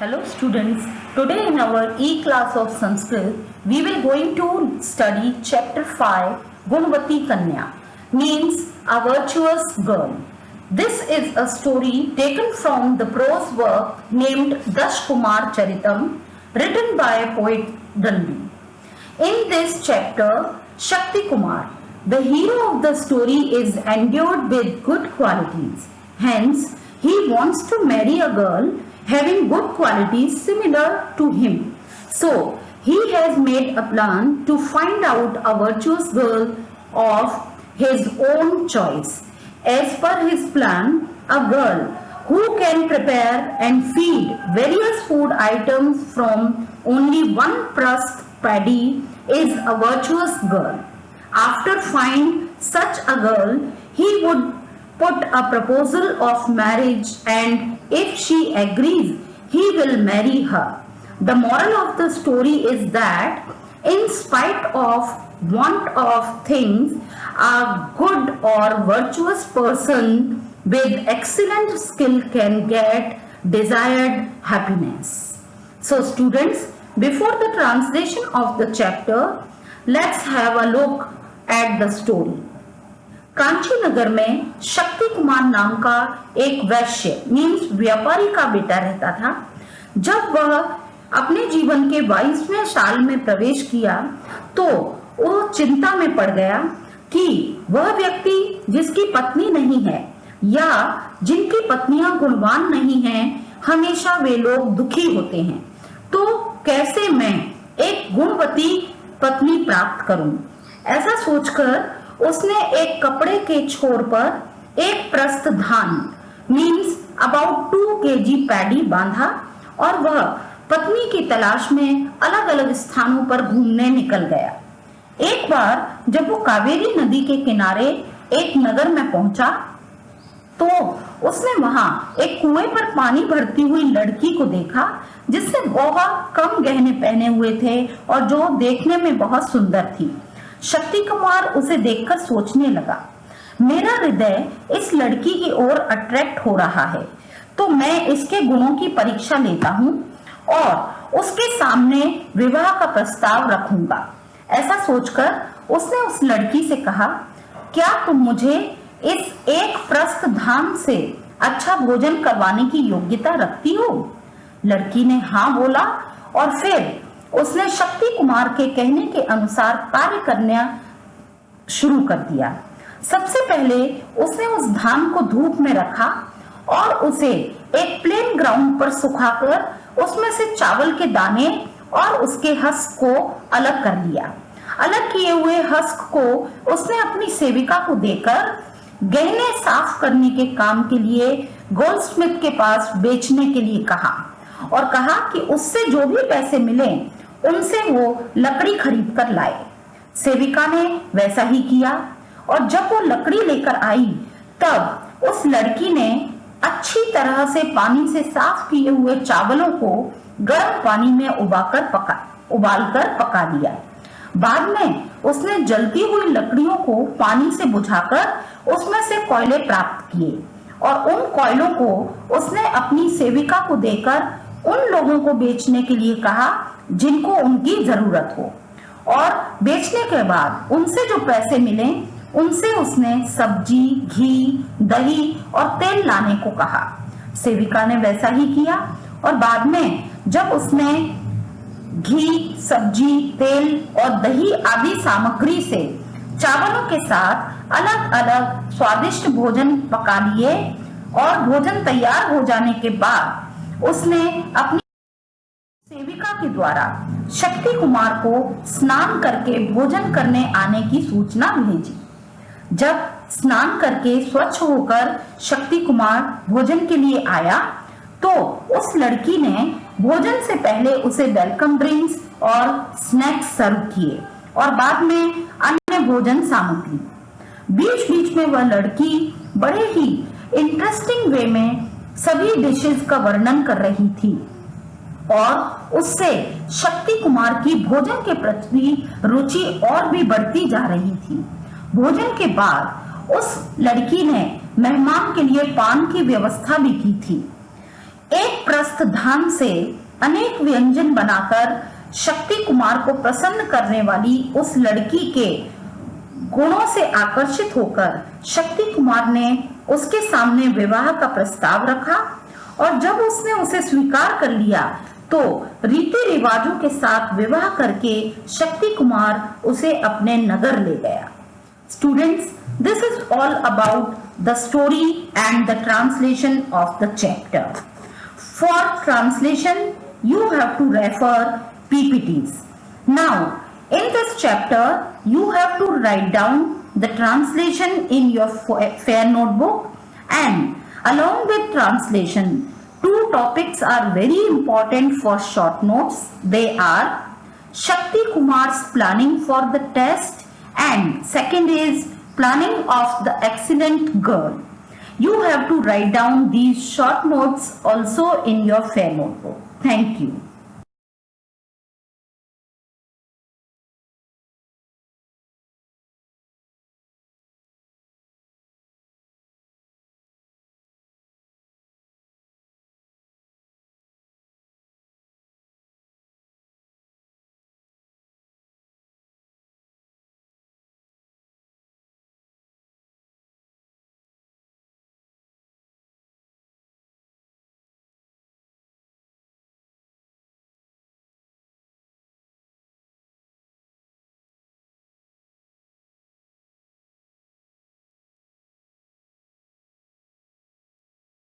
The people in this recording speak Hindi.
Hello students, today in our E-class of Sanskrit, we will going to study chapter 5, Gunvati Kanya, means a virtuous girl. This is a story taken from the prose work named Dash Kumar Charitam, written by poet Danvi. In this chapter, Shakti Kumar, the hero of the story, is endowed with good qualities. Hence, he wants to marry a girl having good qualities similar to him. So, he has made a plan to find out a virtuous girl of his own choice. As per his plan, a girl who can prepare and feed various food items from only one pressed paddy is a virtuous girl. After finding such a girl, he would put a proposal of marriage, and if she agrees, he will marry her. The moral of the story is that in spite of want of things, a good or virtuous person with excellent skill can get desired happiness. So students, before the translation of the chapter, let's have a look at the story. Kanchi नगर में शक्ति कुमार नाम का एक वैश्य मीन्स व्यापारी का बेटा रहता था। जब वह अपने जीवन के 22वें साल में प्रवेश किया तो वो चिंता में पड़ गया कि वह व्यक्ति जिसकी पत्नी नहीं है या जिनकी पत्नियां गुणवान नहीं हैं, हमेशा वे लोग दुखी होते हैं। तो कैसे मैं एक गुणवती पत्नी प्राप्त करूं? ऐसा सोचकर उसने एक कपड़े के छोर पर एक प्रस्थ धान मीन्स अबाउट 2 kg पैडी बांधा और वह पत्नी की तलाश में अलग अलग स्थानों पर घूमने निकल गया। एक बार जब वो कावेरी नदी के किनारे एक नगर में पहुंचा तो उसने वहां एक कुएं पर पानी भरती हुई लड़की को देखा जिसने बहुत कम गहने पहने हुए थे और जो देखने में बहुत सुंदर थी। शक्ति कुमार उसे देखकर सोचने लगा, मेरा हृदय इस लड़की की ओर अट्रैक्ट हो रहा है, तो मैं इसके गुणों की परीक्षा लेता हूँ और उसके सामने विवाह का प्रस्ताव रखूंगा। ऐसा सोचकर उसने उस लड़की से कहा, क्या तुम मुझे इस एक प्रस्थ धान से अच्छा भोजन करवाने की योग्यता रखती हो? लड़की ने हाँ बोला और फिर उसने शक्ति कुमार के कहने के अनुसार कार्य करना शुरू कर दिया। सबसे पहले उसने उस धान को धूप में रखा और उसे एक प्लेन ग्राउंड पर सुखाकर उसमें से चावल के दाने और उसके हस्क को अलग कर लिया। अलग किए हुए हस्क को उसने अपनी सेविका को देकर गहने साफ करने के काम के लिए गोल्डस्मिथ के पास बेचने के लिए कहा और कहा कि उससे जो भी पैसे मिले उनसे वो लकड़ी खरीद कर लाए। सेविका ने वैसा ही किया और जब वो लकड़ी लेकर आई तब उस लड़की ने अच्छी तरह से पानी से साफ किए हुए चावलों को गर्म पानी में उबालकर पका लिया। बाद में उसने जलती हुई लकड़ियों को पानी से बुझाकर उसमें से कोयले प्राप्त किए और उन कोयलों को उसने अपनी सेविका को देकर उन लोगों को बेचने के लिए कहा जिनको उनकी जरूरत हो, और बेचने के बाद उनसे जो पैसे मिले उनसे उसने सब्जी, घी, दही और तेल लाने को कहा। सेविका ने वैसा ही किया और बाद में जब उसने घी, सब्जी, तेल और दही आदि सामग्री से चावलों के साथ अलग अलग स्वादिष्ट भोजन पका लिए और भोजन तैयार हो जाने के बाद उसने अपनी सेविका के द्वारा शक्ति कुमार को स्नान करके भोजन करने आने की सूचना भेजी। जब स्नान करके स्वच्छ होकर शक्ति कुमार भोजन के लिए आया तो उस लड़की ने भोजन से पहले उसे वेलकम ड्रिंक्स और स्नैक्स सर्व किए और बाद में अन्य भोजन सामग्री। बीच बीच में वह लड़की बड़े ही इंटरेस्टिंग वे में सभी डिशेस का वर्णन कर रही थी और उससे शक्ति कुमार की भोजन के प्रति रुचि और भी बढ़ती जा रही थी। भोजन के बाद उस लड़की ने मेहमान के लिए पान की व्यवस्था भी की थी। एक प्रस्थ धान से अनेक व्यंजन बनाकर शक्ति कुमार को प्रसन्न करने वाली उस लड़की के गुणों से आकर्षित होकर शक्ति कुमार ने उसके सामने विवाह का प्रस्ताव रखा और जब उसने उसे स्वीकार कर लिया तो रीति रिवाजों के साथ विवाह करके शक्ति कुमार उसे अपने नगर ले गया। Students, this is all about the story and the translation of the chapter. For translation, you have to refer PPTs. Now, in this chapter, you have to write down the translation in your fair notebook, and along with translation, two topics are very important for short notes. They are Shakti Kumar's planning for the test and second is planning of the excellent girl. You have to write down these short notes also in your fair notebook. Thank you.